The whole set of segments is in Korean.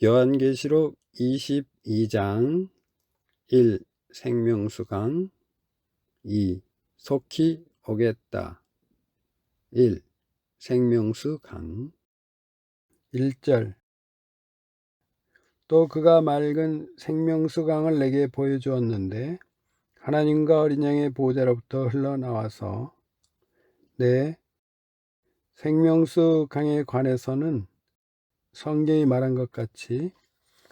요한계시록 22장 1. 생명수강 2. 속히 오겠다 1. 생명수강 1절 또 그가 맑은 생명수강을 내게 보여주었는데 하나님과 어린 양의 보호자로부터 흘러나와서 내 생명수강에 관해서는 성경이 말한 것 같이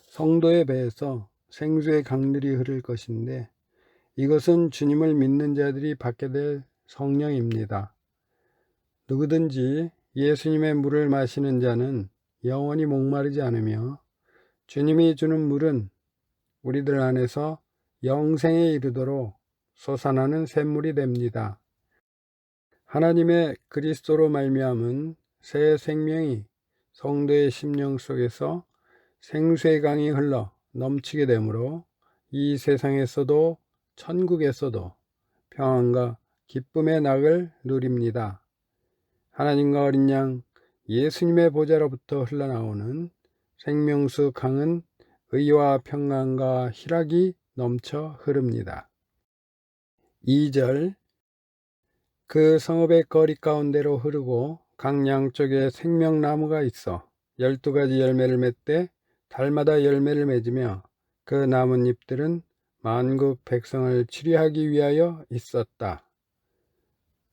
성도의 배에서 생수의 강들이 흐를 것인데 이것은 주님을 믿는 자들이 받게 될 성령입니다. 누구든지 예수님의 물을 마시는 자는 영원히 목마르지 않으며 주님이 주는 물은 우리들 안에서 영생에 이르도록 솟아나는 샘물이 됩니다. 하나님의 그리스도로 말미암은 새 생명이 성도의 심령 속에서 생수의 강이 흘러 넘치게 되므로 이 세상에서도 천국에서도 평안과 기쁨의 낙을 누립니다. 하나님과 어린 양 예수님의 보좌로부터 흘러나오는 생명수 강은 의와 평안과 희락이 넘쳐 흐릅니다. 2절 그 성읍의 거리 가운데로 흐르고 강 양쪽에 생명나무가 있어 12가지 열매를 맺되 달마다 열매를 맺으며 그 나뭇잎들은 만국 백성을 치료하기 위하여 있었다.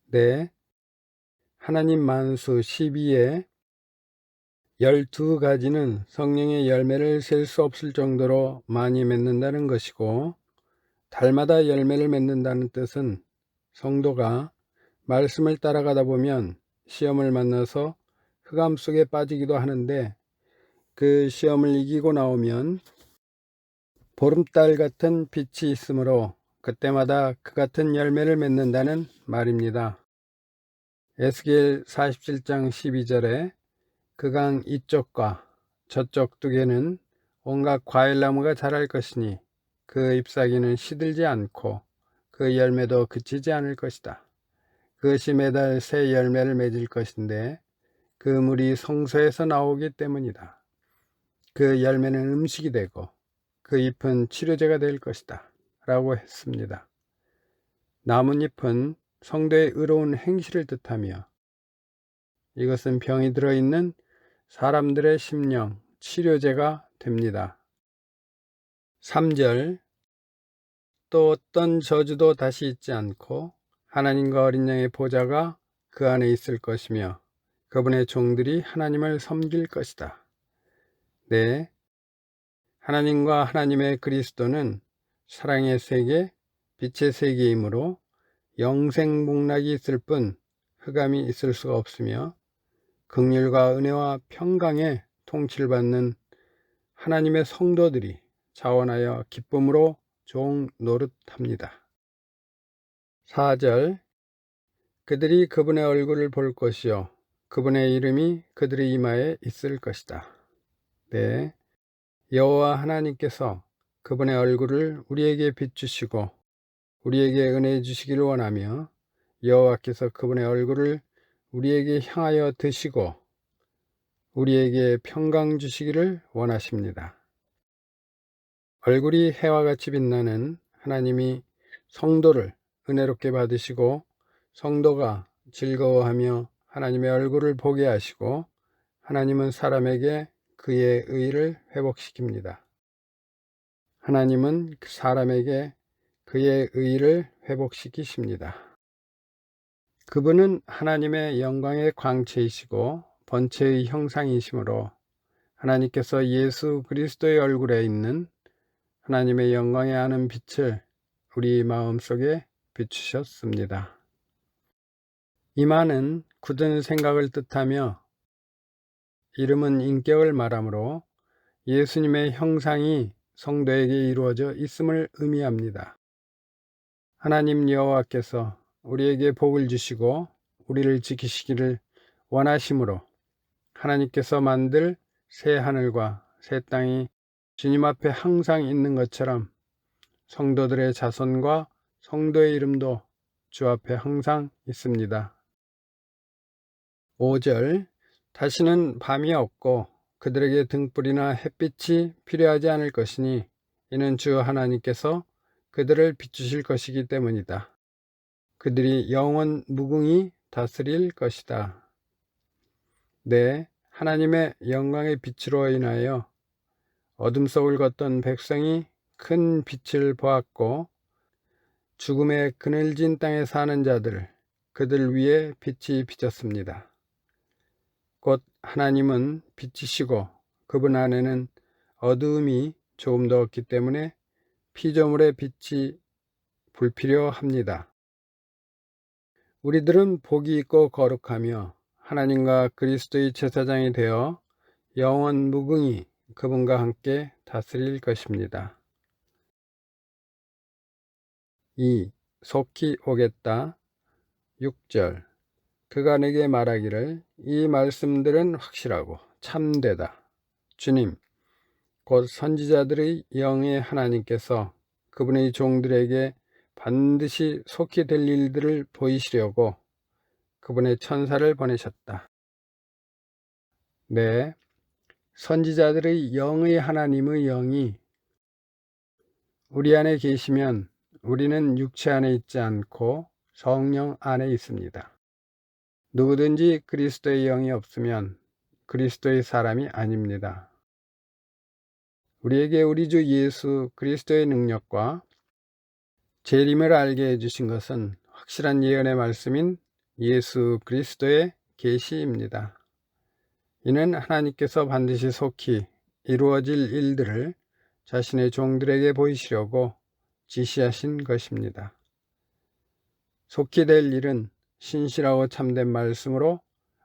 네, 하나님 만수 12에 12가지는 성령의 열매를 셀 수 없을 정도로 많이 맺는다는 것이고 달마다 열매를 맺는다는 뜻은 성도가 말씀을 따라가다 보면 시험을 만나서 흑암 속에 빠지기도 하는데 그 시험을 이기고 나오면 보름달 같은 빛이 있으므로 그때마다 그 같은 열매를 맺는다는 말입니다. 에스겔 47장 12절에 그 강 이쪽과 저쪽 둑에는 온갖 과일나무가 자랄 것이니 그 잎사귀는 시들지 않고 그 열매도 그치지 않을 것이다. 그것이 매달 새 열매를 맺을 것인데 그 물이 성소에서 나오기 때문이다. 그 열매는 음식이 되고 그 잎은 치료제가 될 것이다 라고 했습니다. 나뭇잎은 성도의 의로운 행실을 뜻하며 이것은 병이 들어있는 사람들의 심령 치료제가 됩니다. 3절 또 어떤 저주도 다시 있지 않고 하나님과 어린 양의 보좌가 그 안에 있을 것이며 그분의 종들이 하나님을 섬길 것이다. 네, 하나님과 하나님의 그리스도는 사랑의 세계, 빛의 세계이므로 영생복락이 있을 뿐 흑암이 있을 수가 없으며 긍휼과 은혜와 평강에 통치를 받는 하나님의 성도들이 자원하여 기쁨으로 종 노릇합니다. 4절 그들이 그분의 얼굴을 볼 것이요 그분의 이름이 그들의 이마에 있을 것이다. 네, 여호와 하나님께서 그분의 얼굴을 우리에게 비추시고 우리에게 은혜 주시기를 원하며 여호와께서 그분의 얼굴을 우리에게 향하여 드시고 우리에게 평강 주시기를 원하십니다. 얼굴이 해와 같이 빛나는 하나님이 성도를 은혜롭게 받으시고 성도가 즐거워하며 하나님의 얼굴을 보게 하시고 하나님은 사람에게 그의 의를 회복시킵니다. 하나님은 사람에게 그의 의를 회복시키십니다. 그분은 하나님의 영광의 광채이시고 본체의 형상이시므로 하나님께서 예수 그리스도의 얼굴에 있는 하나님의 영광에 아는 빛을 우리 마음속에 비추셨습니다. 이마는 굳은 생각을 뜻하며 이름은 인격을 말하므로 예수님의 형상이 성도에게 이루어져 있음을 의미합니다. 하나님 여호와께서 우리에게 복을 주시고 우리를 지키시기를 원하심으로 하나님께서 만들 새 하늘과 새 땅이 주님 앞에 항상 있는 것처럼 성도들의 자손과 성도의 이름도 주 앞에 항상 있습니다. 5절 다시는 밤이 없고 그들에게 등불이나 햇빛이 필요하지 않을 것이니 이는 주 하나님께서 그들을 비추실 것이기 때문이다. 그들이 영원 무궁히 다스릴 것이다. 네, 하나님의 영광의 빛으로 인하여 어둠 속을 걷던 백성이 큰 빛을 보았고 죽음의 그늘진 땅에 사는 자들, 그들 위에 빛이 비쳤습니다. 곧 하나님은 빛이시고 그분 안에는 어두움이 조금 더 없기 때문에 피조물의 빛이 불필요합니다. 우리들은 복이 있고 거룩하며 하나님과 그리스도의 제사장이 되어 영원 무궁히 그분과 함께 다스릴 것입니다. 2. 속히 오겠다. 6절 그가 내게 말하기를 이 말씀들은 확실하고 참되다. 주님, 곧 선지자들의 영의 하나님께서 그분의 종들에게 반드시 속히 될 일들을 보이시려고 그분의 천사를 보내셨다. 네, 선지자들의 영의 하나님의 영이 우리 안에 계시면 우리는 육체 안에 있지 않고 성령 안에 있습니다. 누구든지 그리스도의 영이 없으면 그리스도의 사람이 아닙니다. 우리에게 우리 주 예수 그리스도의 능력과 재림을 알게 해주신 것은 확실한 예언의 말씀인 예수 그리스도의 계시입니다. 이는 하나님께서 반드시 속히 이루어질 일들을 자신의 종들에게 보이시려고 지시하신 것입니다. 속히 될 일은 신실하고 참된 말씀으로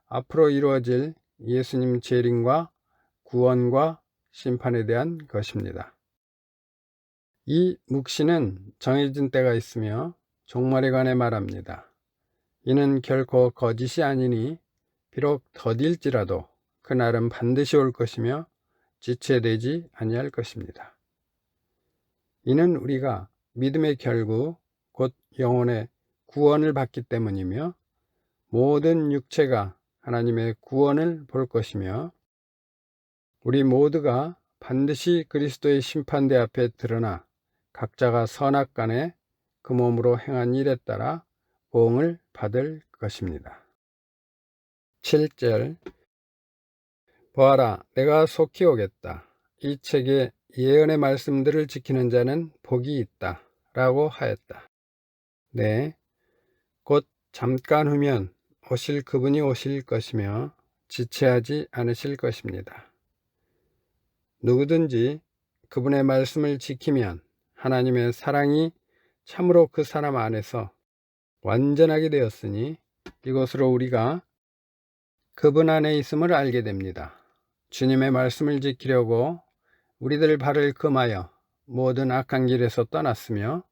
앞으로 이루어질 예수님 재림과 구원과 심판에 대한 것입니다. 이 묵시는 정해진 때가 있으며 종말에 관해 말합니다. 이는 결코 거짓이 아니니 비록 더딜지라도 그날은 반드시 올 것이며 지체되지 아니할 것입니다. 이는 우리가 믿음의 결국 곧 영혼의 구원을 받기 때문이며 모든 육체가 하나님의 구원을 볼 것이며 우리 모두가 반드시 그리스도의 심판대 앞에 드러나 각자가 선악간에 그 몸으로 행한 일에 따라 보응을 받을 것입니다. 7절 보아라, 내가 속히 오겠다. 이 책에 예언의 말씀들을 지키는 자는 복이 있다 라고 하였다. 네, 곧 잠깐 후면 오실 그분이 오실 것이며 지체하지 않으실 것입니다. 누구든지 그분의 말씀을 지키면 하나님의 사랑이 참으로 그 사람 안에서 완전하게 되었으니 이것으로 우리가 그분 안에 있음을 알게 됩니다. 주님의 말씀을 지키려고 우리들 발을 금하여 모든 악한 길에서 떠났으며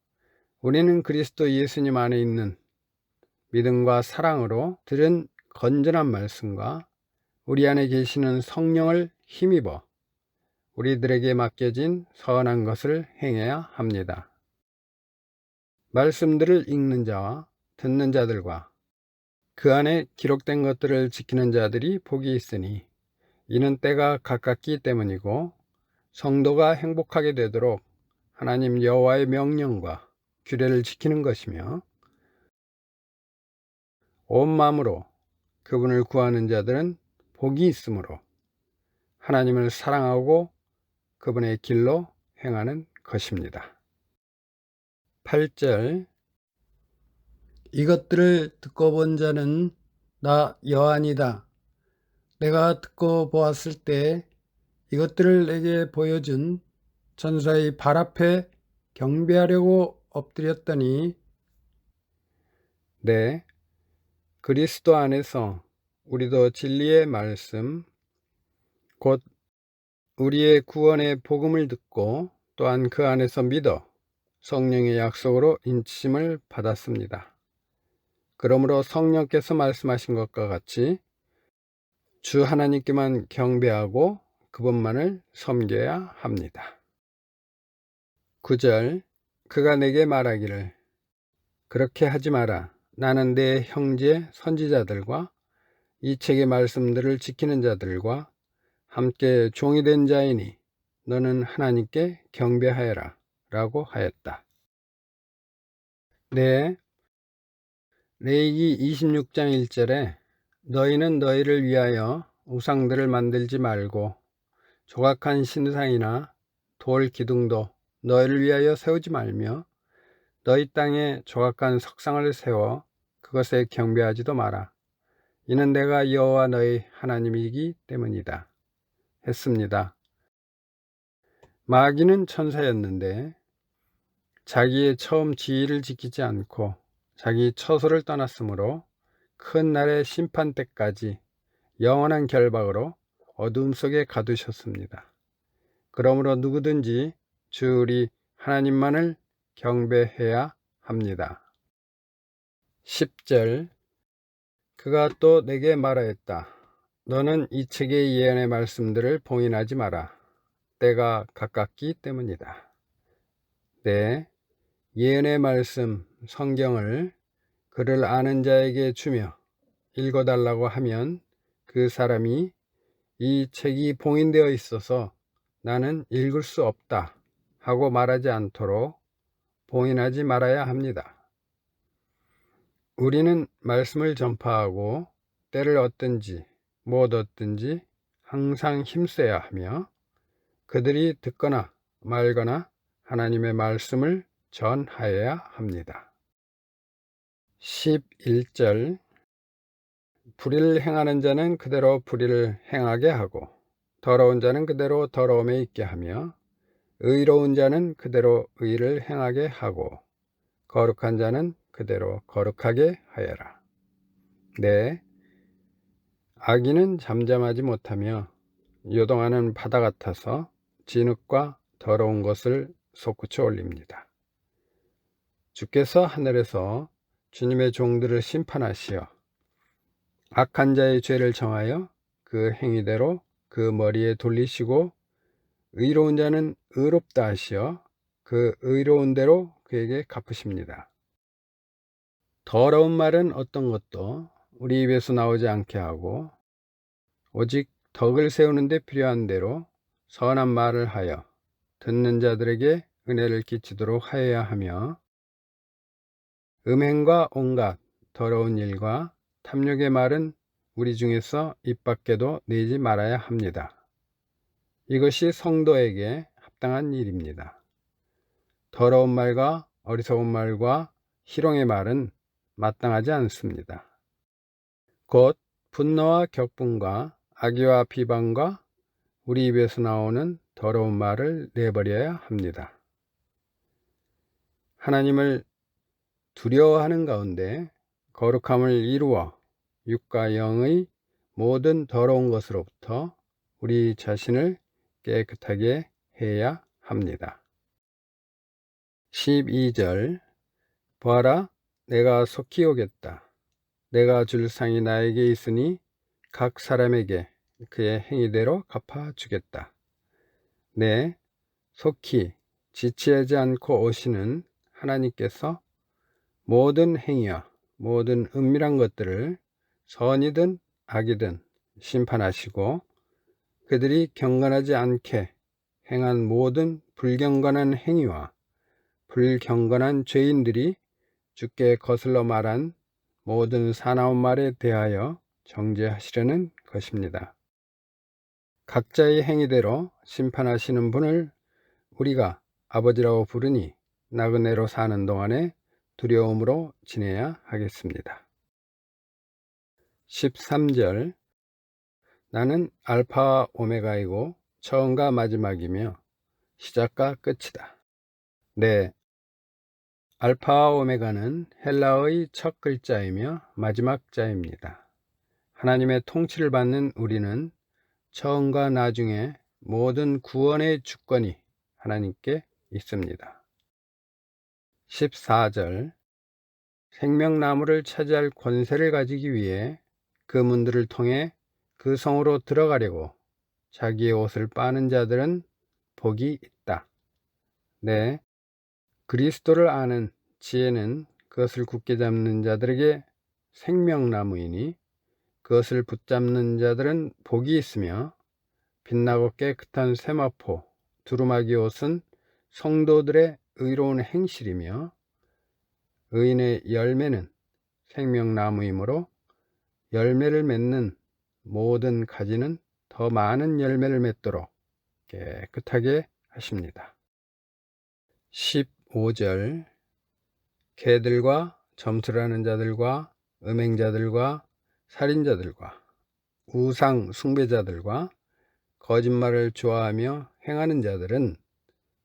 우리는 그리스도 예수님 안에 있는 믿음과 사랑으로 들은 건전한 말씀과 우리 안에 계시는 성령을 힘입어 우리들에게 맡겨진 선한 것을 행해야 합니다. 말씀들을 읽는 자와 듣는 자들과 그 안에 기록된 것들을 지키는 자들이 복이 있으니 이는 때가 가깝기 때문이고 성도가 행복하게 되도록 하나님 여호와의 명령과 규례를 지키는 것이며 온 마음으로 그분을 구하는 자들은 복이 있으므로 하나님을 사랑하고 그분의 길로 행하는 것입니다. 8절 이것들을 듣고 본 자는 나 요한이다. 내가 듣고 보았을 때 이것들을 내게 보여준 전사의 발 앞에 경배하려고 엎드렸더니 네, 그리스도 안에서 우리도 진리의 말씀 곧 우리의 구원의 복음을 듣고 또한 그 안에서 믿어 성령의 약속으로 인치심을 받았습니다. 그러므로 성령께서 말씀하신 것과 같이 주 하나님께만 경배하고 그분만을 섬겨야 합니다. 9절 그가 내게 말하기를 그렇게 하지 마라. 나는 내 형제 선지자들과 이 책의 말씀들을 지키는 자들과 함께 종이 된 자이니 너는 하나님께 경배하여라 라고 하였다. 네, 레위기 26장 1절에 너희는 너희를 위하여 우상들을 만들지 말고 조각한 신상이나 돌 기둥도 너희를 위하여 세우지 말며 너희 땅에 조각한 석상을 세워 그것에 경배하지도 마라. 이는 내가 여호와 너희 하나님이기 때문이다 했습니다. 마귀는 천사였는데 자기의 처음 지위를 지키지 않고 자기 처소를 떠났으므로 큰 날의 심판 때까지 영원한 결박으로 어둠 속에 가두셨습니다. 그러므로 누구든지 주 우리 하나님만을 경배해야 합니다. 10절 그가 또 내게 말하였다. 너는 이 책의 예언의 말씀들을 봉인하지 마라. 때가 가깝기 때문이다. 네, 예언의 말씀 성경을 그를 아는 자에게 주며 읽어달라고 하면 그 사람이 이 책이 봉인되어 있어서 나는 읽을 수 없다 하고 말하지 않도록 봉인하지 말아야 합니다. 우리는 말씀을 전파하고 때를 얻든지 못 얻든지 항상 힘써야 하며 그들이 듣거나 말거나 하나님의 말씀을 전하여야 합니다. 11절 불의를 행하는 자는 그대로 불의를 행하게 하고 더러운 자는 그대로 더러움에 있게 하며 의로운 자는 그대로 의를 행하게 하고 거룩한 자는 그대로 거룩하게 하여라. 네, 악인은 잠잠하지 못하며 요동하는 바다 같아서 진흙과 더러운 것을 솟구쳐 올립니다. 주께서 하늘에서 주님의 종들을 심판하시어 악한 자의 죄를 정하여 그 행위대로 그 머리에 돌리시고 의로운 자는 의롭다 하시어 그 의로운 대로 그에게 갚으십니다. 더러운 말은 어떤 것도 우리 입에서 나오지 않게 하고 오직 덕을 세우는 데 필요한 대로 선한 말을 하여 듣는 자들에게 은혜를 끼치도록 하여야 하며 음행과 온갖 더러운 일과 탐욕의 말은 우리 중에서 입 밖에도 내지 말아야 합니다. 이것이 성도에게 합당한 일입니다. 더러운 말과 어리석은 말과 희롱의 말은 마땅하지 않습니다. 곧 분노와 격분과 악의와 비방과 우리 입에서 나오는 더러운 말을 내버려야 합니다. 하나님을 두려워하는 가운데 거룩함을 이루어 육과 영의 모든 더러운 것으로부터 우리 자신을 깨끗하게 해야 합니다. 12절 보아라 내가 속히 오겠다. 내가 줄 상이 나에게 있으니 각 사람에게 그의 행위대로 갚아주겠다. 네, 속히 지체하지 않고 오시는 하나님께서 모든 행위와 모든 은밀한 것들을 선이든 악이든 심판하시고 그들이 경건하지 않게 행한 모든 불경건한 행위와 불경건한 죄인들이 주께 거슬러 말한 모든 사나운 말에 대하여 정죄하시려는 것입니다. 각자의 행위대로 심판하시는 분을 우리가 아버지라고 부르니 나그네로 사는 동안에 두려움으로 지내야 하겠습니다. 13절 나는 알파와 오메가이고 처음과 마지막이며 시작과 끝이다. 네, 알파와 오메가는 헬라어의 첫 글자이며 마지막 자입니다. 하나님의 통치를 받는 우리는 처음과 나중에 모든 구원의 주권이 하나님께 있습니다. 14절 생명나무를 차지할 권세를 가지기 위해 그 문들을 통해 그 성으로 들어가려고 자기의 옷을 빠는 자들은 복이 있다. 네, 그리스도를 아는 지혜는 그것을 굳게 잡는 자들에게 생명나무이니 그것을 붙잡는 자들은 복이 있으며 빛나고 깨끗한 세마포, 두루마기 옷은 성도들의 의로운 행실이며 의인의 열매는 생명나무이므로 열매를 맺는 모든 가지는 더 많은 열매를 맺도록 깨끗하게 하십니다. 15절 개들과 점술하는 자들과 음행자들과 살인자들과 우상 숭배자들과 거짓말을 좋아하며 행하는 자들은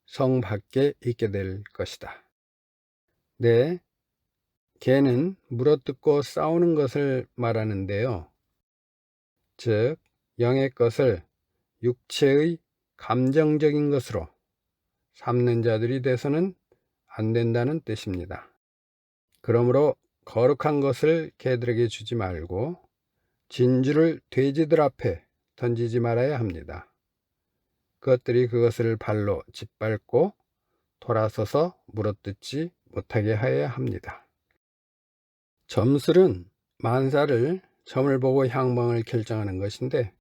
성 밖에 있게 될 것이다. 네, 개는 물어뜯고 싸우는 것을 말하는데요. 즉 영의 것을 육체의 감정적인 것으로 삼는 자들이 돼서는 안 된다는 뜻입니다. 그러므로 거룩한 것을 개들에게 주지 말고 진주를 돼지들 앞에 던지지 말아야 합니다. 그것들이 그것을 발로 짓밟고 돌아서서 물어뜯지 못하게 하여야 합니다. 점술은 만사를 점을 보고 향방을 결정하는 것인데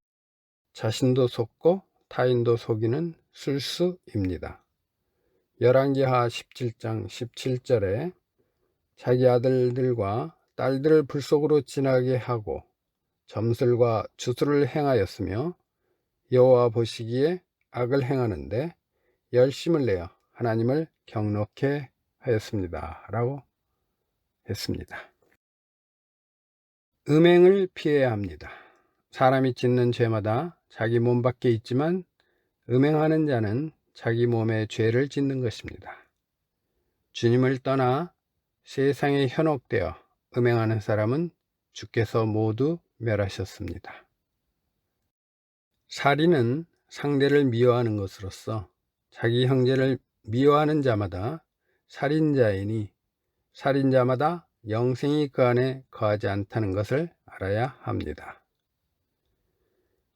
자신도 속고 타인도 속이는 술수입니다. 열왕기하 17장 17절에 자기 아들들과 딸들을 불속으로 지나게 하고 점술과 주술을 행하였으며 여호와 보시기에 악을 행하는데 열심을 내어 하나님을 경노케 하였습니다. 라고 했습니다. 음행을 피해야 합니다. 사람이 짓는 죄마다 자기 몸 밖에 있지만 음행하는 자는 자기 몸에 죄를 짓는 것입니다. 주님을 떠나 세상에 현혹되어 음행하는 사람은 주께서 모두 멸하셨습니다. 살인은 상대를 미워하는 것으로서 자기 형제를 미워하는 자마다 살인자이니 살인자마다 영생이 그 안에 거하지 않다는 것을 알아야 합니다.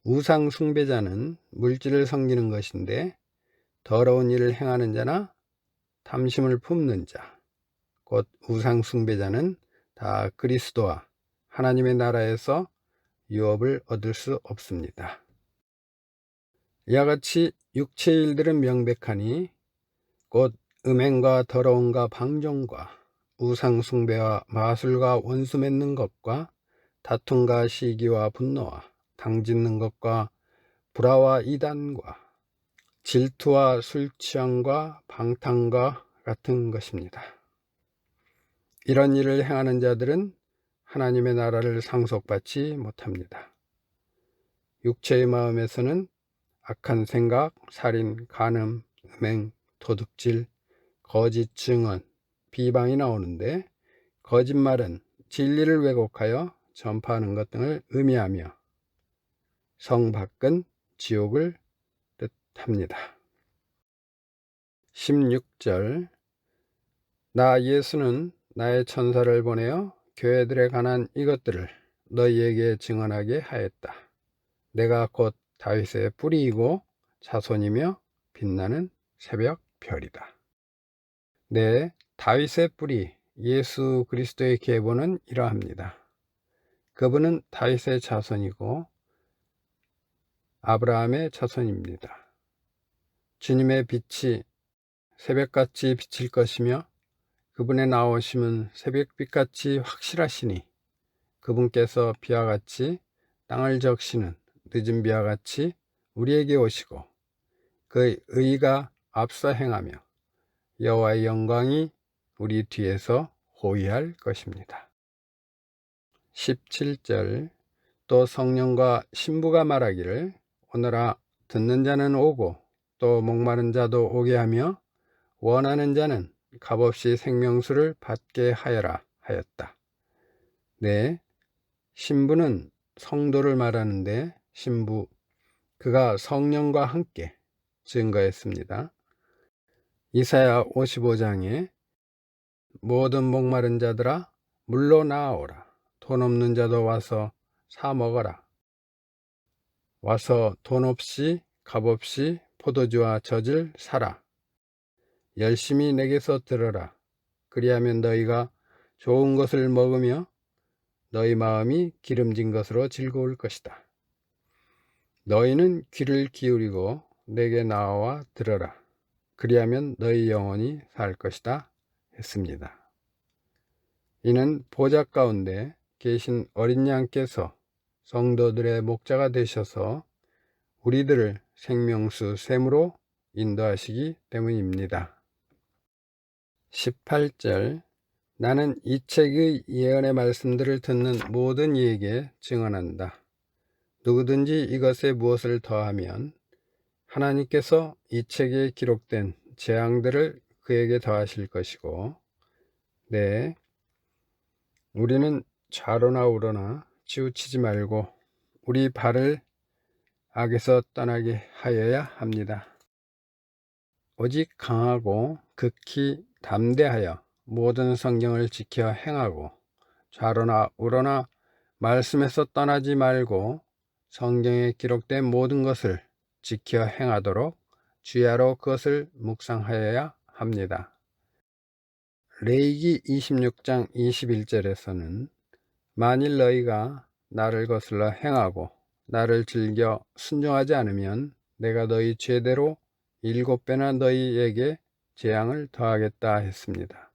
우상 숭배자는 물질을 섬기는 것인데 더러운 일을 행하는 자나 탐심을 품는 자, 곧 우상 숭배자는 다 그리스도와 하나님의 나라에서 유업을 얻을 수 없습니다. 이와 같이 육체의 일들은 명백하니 곧 음행과 더러움과 방종과 우상 숭배와 마술과 원수 맺는 것과 다툼과 시기와 분노와 당짓는 것과 불화와 이단과 질투와 술 취함과 방탕과 같은 것입니다. 이런 일을 행하는 자들은 하나님의 나라를 상속받지 못합니다. 육체의 마음에서는 악한 생각, 살인, 간음, 음행, 도둑질, 거짓 증언, 비방이 나오는데 거짓말은 진리를 왜곡하여 전파하는 것 등을 의미하며 성 밖은 지옥을 뜻합니다. 16절 나 예수는 나의 천사를 보내어 교회들에 관한 이것들을 너희에게 증언하게 하였다. 내가 곧 다윗의 뿌리이고 자손이며 빛나는 새벽 별이다. 네, 다윗의 뿌리 예수 그리스도의 계보는 이러합니다. 그분은 다윗의 자손이고 아브라함의 자손입니다. 주님의 빛이 새벽같이 비칠 것이며 그분의 나오심은 새벽빛같이 확실하시니 그분께서 비와 같이 땅을 적시는 늦은 비와 같이 우리에게 오시고 그의 의가 앞서 행하며 여호와의 영광이 우리 뒤에서 호위할 것입니다. 17절 또 성령과 신부가 말하기를 오너라 듣는 자는 오고 또 목마른 자도 오게 하며 원하는 자는 값없이 생명수를 받게 하여라 하였다. 네, 신부는 성도를 말하는데 신부 그가 성령과 함께 증거했습니다. 이사야 55장에 모든 목마른 자들아 물로 나아오라. 돈 없는 자도 와서 사 먹어라. 와서 돈 없이 값없이 포도주와 젖을 사라. 열심히 내게서 들어라. 그리하면 너희가 좋은 것을 먹으며 너희 마음이 기름진 것으로 즐거울 것이다. 너희는 귀를 기울이고 내게 나와 들어라. 그리하면 너희 영혼이 살 것이다 했습니다. 이는 보좌 가운데 계신 어린 양께서 성도들의 목자가 되셔서 우리들을 생명수 샘으로 인도하시기 때문입니다. 18절 나는 이 책의 예언의 말씀들을 듣는 모든 이에게 증언한다. 누구든지 이것에 무엇을 더하면 하나님께서 이 책에 기록된 재앙들을 그에게 더하실 것이고, 네, 우리는 좌로나 우로나 치우치지 말고 우리 발을 악에서 떠나게 하여야 합니다. 오직 강하고 극히 담대하여 모든 성경을 지켜 행하고 좌로나 우로나 말씀에서 떠나지 말고 성경에 기록된 모든 것을 지켜 행하도록 주야로 그것을 묵상하여야 합니다. 레위기 26장 21절에서는 만일 너희가 나를 거슬러 행하고 나를 즐겨 순종하지 않으면 내가 너희 죄대로 7배나 너희에게 재앙을 더하겠다 했습니다.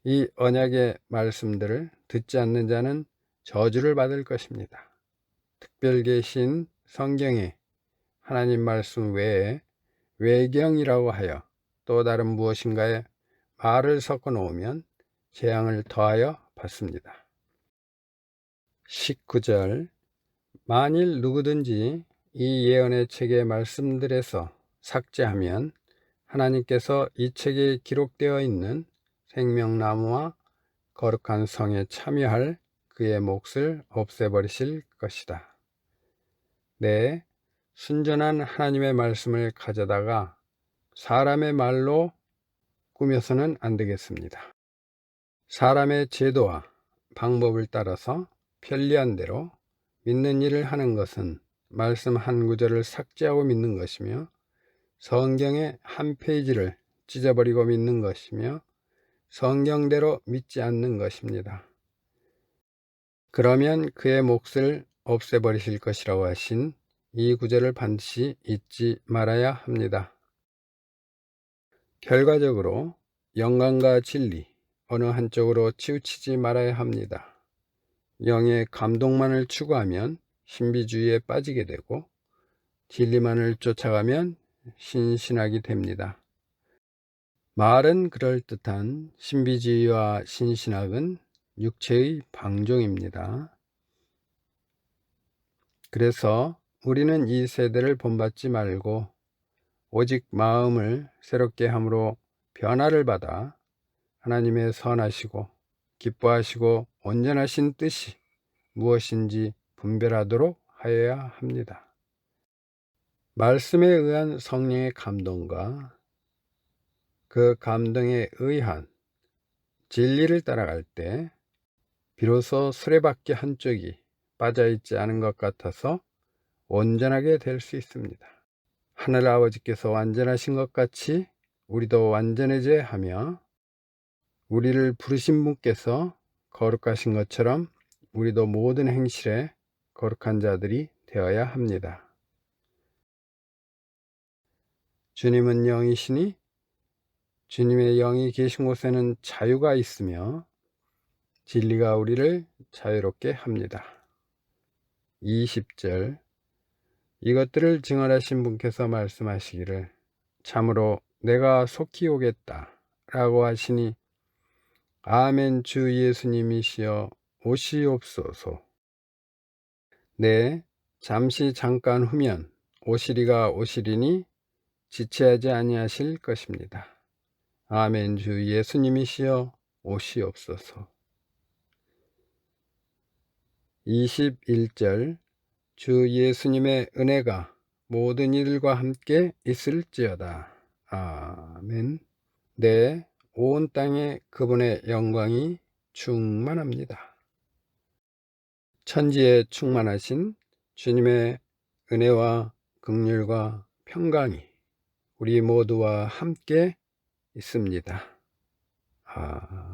이 언약의 말씀들을 듣지 않는 자는 저주를 받을 것입니다. 특별 계신 성경에 하나님 말씀 외에 외경이라고 하여 또 다른 무엇인가에 말을 섞어 놓으면 재앙을 더하여 받습니다. 19절 만일 누구든지 이 예언의 책의 말씀들에서 삭제하면 하나님께서 이 책에 기록되어 있는 생명나무와 거룩한 성에 참여할 그의 몫을 없애버리실 것이다. 네, 순전한 하나님의 말씀을 가져다가 사람의 말로 꾸며서는 안 되겠습니다. 사람의 제도와 방법을 따라서 편리한 대로 믿는 일을 하는 것은 말씀 한 구절을 삭제하고 믿는 것이며 성경의 한 페이지를 찢어버리고 믿는 것이며 성경대로 믿지 않는 것입니다. 그러면 그의 몫을 없애버리실 것이라고 하신 이 구절을 반드시 잊지 말아야 합니다. 결과적으로 영광과 진리 어느 한쪽으로 치우치지 말아야 합니다. 영의 감동만을 추구하면 신비주의에 빠지게 되고 진리만을 쫓아가면 신신하게 됩니다. 말은 그럴듯한 신비주의와 신신학은 육체의 방종입니다. 그래서 우리는 이 세대를 본받지 말고 오직 마음을 새롭게 함으로 변화를 받아 하나님의 선하시고 기뻐하시고 온전하신 뜻이 무엇인지 분별하도록 하여야 합니다. 말씀에 의한 성령의 감동과 그 감동에 의한 진리를 따라갈 때 비로소 수레바퀴 한쪽이 빠져있지 않은 것 같아서 온전하게 될 수 있습니다. 하늘 아버지께서 완전하신 것 같이 우리도 완전해져야 하며 우리를 부르신 분께서 거룩하신 것처럼 우리도 모든 행실에 거룩한 자들이 되어야 합니다. 주님은 영이시니 주님의 영이 계신 곳에는 자유가 있으며 진리가 우리를 자유롭게 합니다. 20절 이것들을 증언하신 분께서 말씀하시기를 참으로 내가 속히 오겠다 라고 하시니 아멘 주 예수님이시여 오시옵소서. 네, 잠시 잠깐 후면 오시리가 오시리니 지체하지 아니하실 것입니다. 아멘 주 예수님이시여 오시옵소서. 21절 주 예수님의 은혜가 모든 이들과 함께 있을지어다. 아멘. 네, 온 땅에 그분의 영광이 충만합니다. 천지에 충만하신 주님의 은혜와 긍휼과 평강이 우리 모두와 함께 있습니다. 아멘.